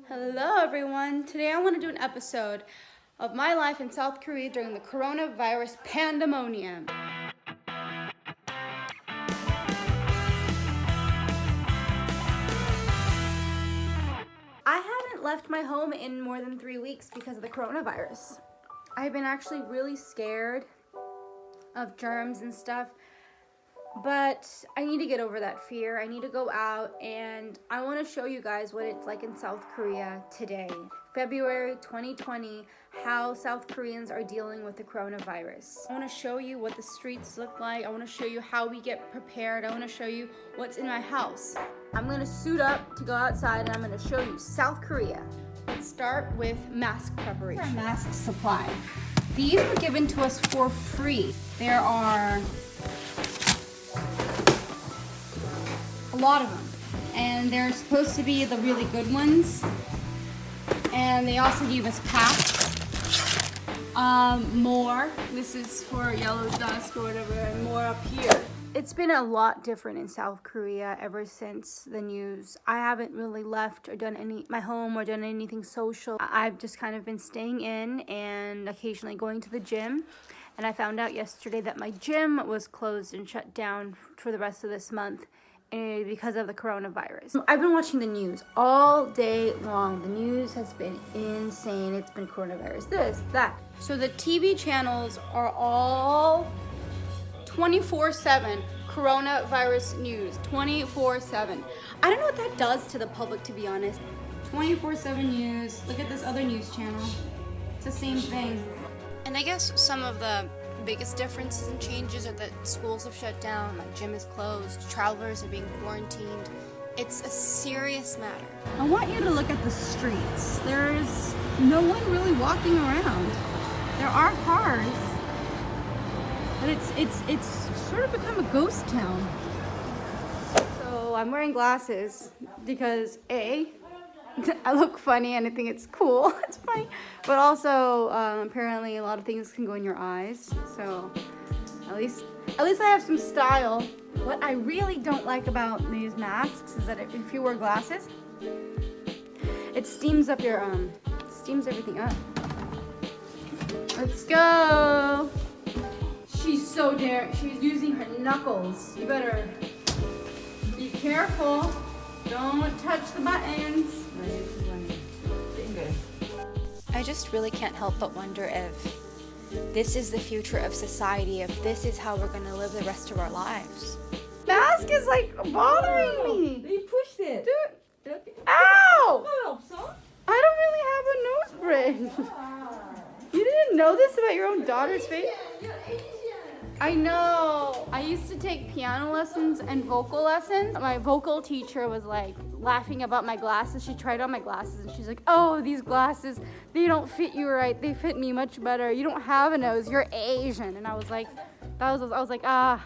Hello everyone. Today I want to do an episode of my life in South Korea during the coronavirus pandemonium. I haven't left my home in more than 3 weeks because of the coronavirus. I've been actually really scared of germs and stuff, but I need to get over that fear. I need to go out, and I want to show you guys what it's like in South Korea today, February 2020, how South Koreans are dealing with the coronavirus. I want to show you what the streets look like. I want to show you how we get prepared. I want to show you what's in my house. I'm going to suit up to go outside, and I'm going to show you South Korea. Let's start with mask preparation. Our mask supply. These were given to us for free. There are a lot of them, and they're supposed to be the really good ones, and they also gave us packs. More, this is for yellow dust or whatever, and more up here. It's been a lot different in South Korea ever since the news. I haven't really left or done my home or done anything social. I've just kind of been staying in and occasionally going to the gym. And I found out yesterday that my gym was closed and shut down for the rest of this month because of the coronavirus. I've been watching the news all day long. The news has been insane. It's been coronavirus, this, that. So the TV channels are all 24/7 coronavirus news, 24/7. I don't know what that does to the public, to be honest. 24/7 news. Look at this other news channel. It's the same thing. And I guess some of the biggest differences and changes are that schools have shut down, my gym is closed, travelers are being quarantined. It's a serious matter. I want you to look at the streets. There's no one really walking around. There are cars, but it's sort of become a ghost town. So I'm wearing glasses because I look funny and I think it's cool. It's funny. But also, apparently a lot of things can go in your eyes. So at least I have some style. What I really don't like about these masks is that if you wear glasses, it steams up your, steams everything up. Let's go. She's so daring. She's using her knuckles. You better be careful. Don't touch the buttons. I just really can't help but wonder if this is the future of society, if this is how we're going to live the rest of our lives. Mask is like bothering me. You pushed it. Dude. Ow! I don't really have a nose bridge. You didn't know this about your own daughter's face? I know. I used to take piano lessons and vocal lessons. My vocal teacher was like laughing about my glasses. She tried on my glasses and she's like, "Oh, these glasses, they don't fit you right. They fit me much better. You don't have a nose. You're Asian." And I was like,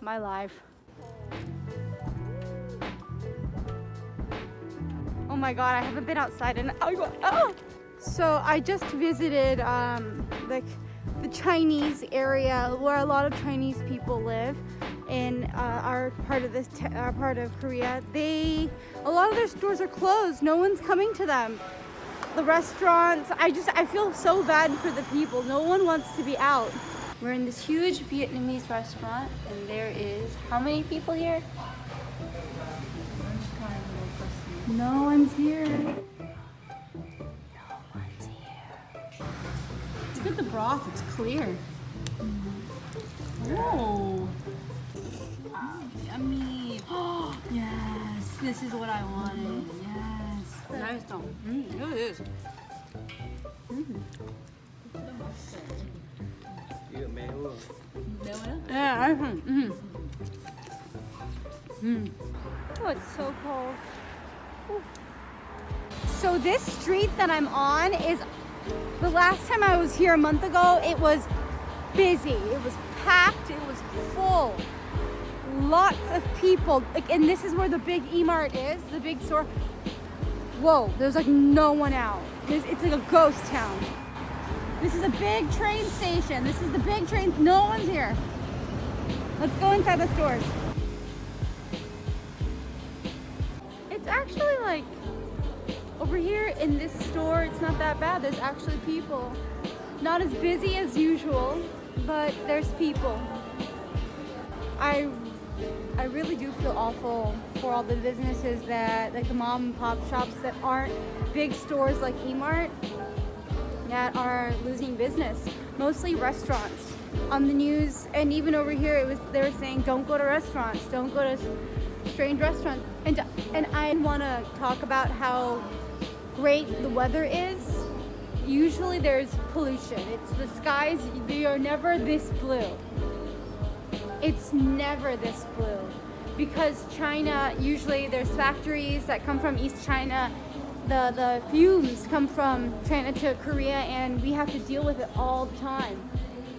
my life. Oh my God, I haven't been outside and So I just visited the Chinese area where a lot of Chinese people live in our part of Korea. A lot of their stores are closed. No one's coming to them. The restaurants, I feel so bad for the people. No one wants to be out. We're in this huge Vietnamese restaurant, and there is how many people here? No one's here. Look at the broth, it's clear. Whoa. Yummy. Oh, yes, this is what I wanted. Yes. Nice though. Look at this. Yeah, Oh, it's so cold. Ooh. So this street that I'm on is, the last time I was here a month ago, it was busy. It was packed. It was full. Lots of people. And this is where the big E-Mart is, the big store. Whoa, there's like no one out. It's like a ghost town. This is a big train station. This is the big train. No one's here. Let's go inside the stores. It's actually like Over here in this store, it's not that bad. There's actually people. Not as busy as usual, but there's people. I really do feel awful for all the businesses that, like the mom and pop shops that aren't big stores like E-Mart, that are losing business. Mostly restaurants. On the news and even over here, they were saying don't go to restaurants, don't go to strange restaurants. And I want to talk about how great the weather is. Usually there's pollution. It's the skies, they are never this blue. It's never this blue. Because China, usually there's factories that come from East China. The fumes come from China to Korea, and we have to deal with it all the time.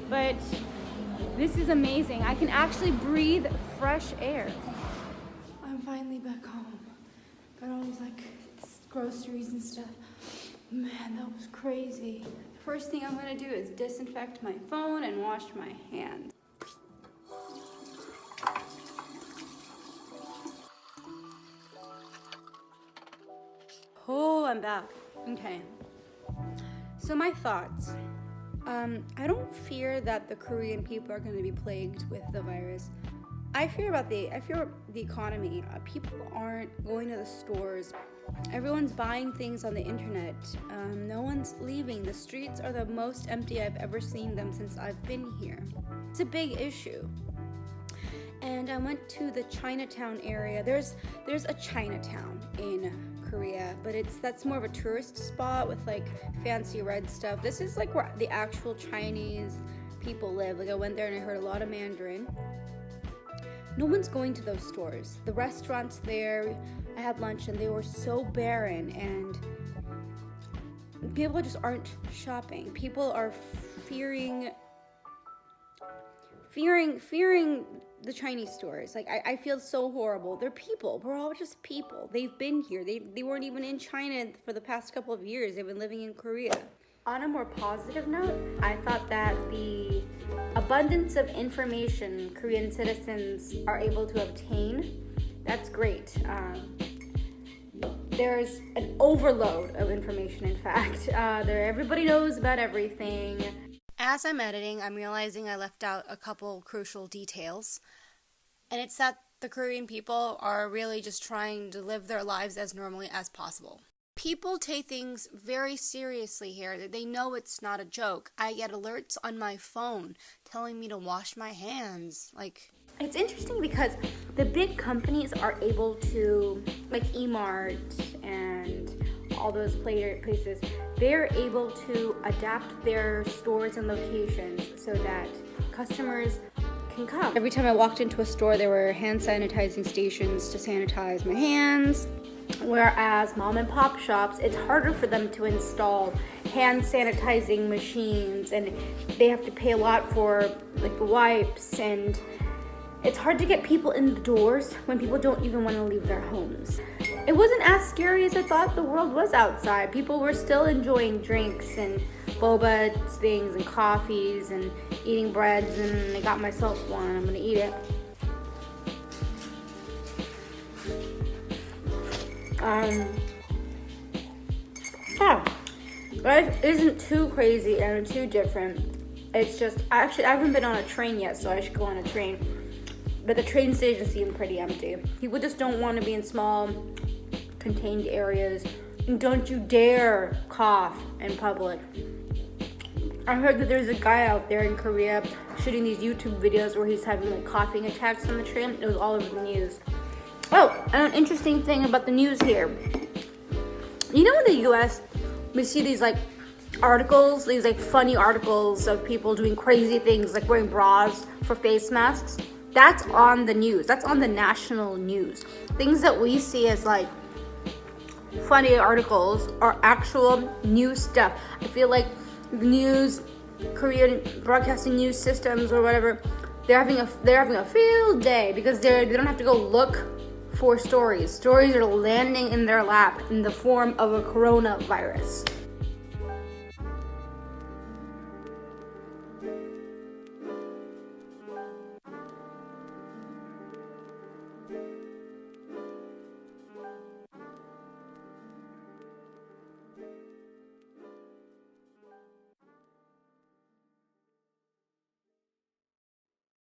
But this is amazing. I can actually breathe fresh air. I'm finally back home. Got all these like groceries and stuff. Man, that was crazy. First thing I'm gonna do is disinfect my phone and wash my hands. Oh, I'm back. Okay. So my thoughts. I don't fear that the Korean people are going to be plagued with the virus. I fear the economy. People aren't going to the stores. Everyone's buying things on the internet. No one's leaving. The streets are the most empty I've ever seen them since I've been here. It's a big issue. And I went to the Chinatown area. There's a Chinatown in Korea, but that's more of a tourist spot with like fancy red stuff. This is like where the actual Chinese people live. Like I went there and I heard a lot of Mandarin. No one's going to those stores. The restaurants there, I had lunch and they were so barren, and people just aren't shopping. People are fearing the Chinese stores. Like I feel so horrible. They're people. We're all just people. They've been here. They weren't even in China for the past couple of years. They've been living in Korea. On a more positive note, I thought that the abundance of information Korean citizens are able to obtain, that's great. There's an overload of information, in fact. Everybody knows about everything. As I'm editing, I'm realizing I left out a couple crucial details. And it's that the Korean people are really just trying to live their lives as normally as possible. People take things very seriously here. They know it's not a joke. I get alerts on my phone telling me to wash my hands. It's interesting because the big companies are able to, like E-Mart and all those places, they're able to adapt their stores and locations so that customers can come. Every time I walked into a store, there were hand sanitizing stations to sanitize my hands. Whereas mom and pop shops, it's harder for them to install hand sanitizing machines, and they have to pay a lot for like the wipes, and it's hard to get people in the doors when people don't even want to leave their homes. It wasn't as scary as I thought the world was outside. People were still enjoying drinks and boba things and coffees and eating breads, and I got myself one. I'm gonna eat it. Life isn't too crazy and too different. It's just, I haven't been on a train yet, so I should go on a train. But the train station seemed pretty empty. People just don't want to be in small, contained areas. And don't you dare cough in public. I heard that there's a guy out there in Korea shooting these YouTube videos where he's having like coughing attacks on the train. It was all over the news. Oh, and an interesting thing about the news here. You know, in the US, we see these like articles, these like funny articles of people doing crazy things like wearing bras for face masks. That's on the news. That's on the national news. Things that we see as like funny articles are actual news stuff. I feel like the news, Korean broadcasting news systems or whatever, they're having a field day because they don't have to go look for stories. Stories are landing in their lap in the form of a coronavirus.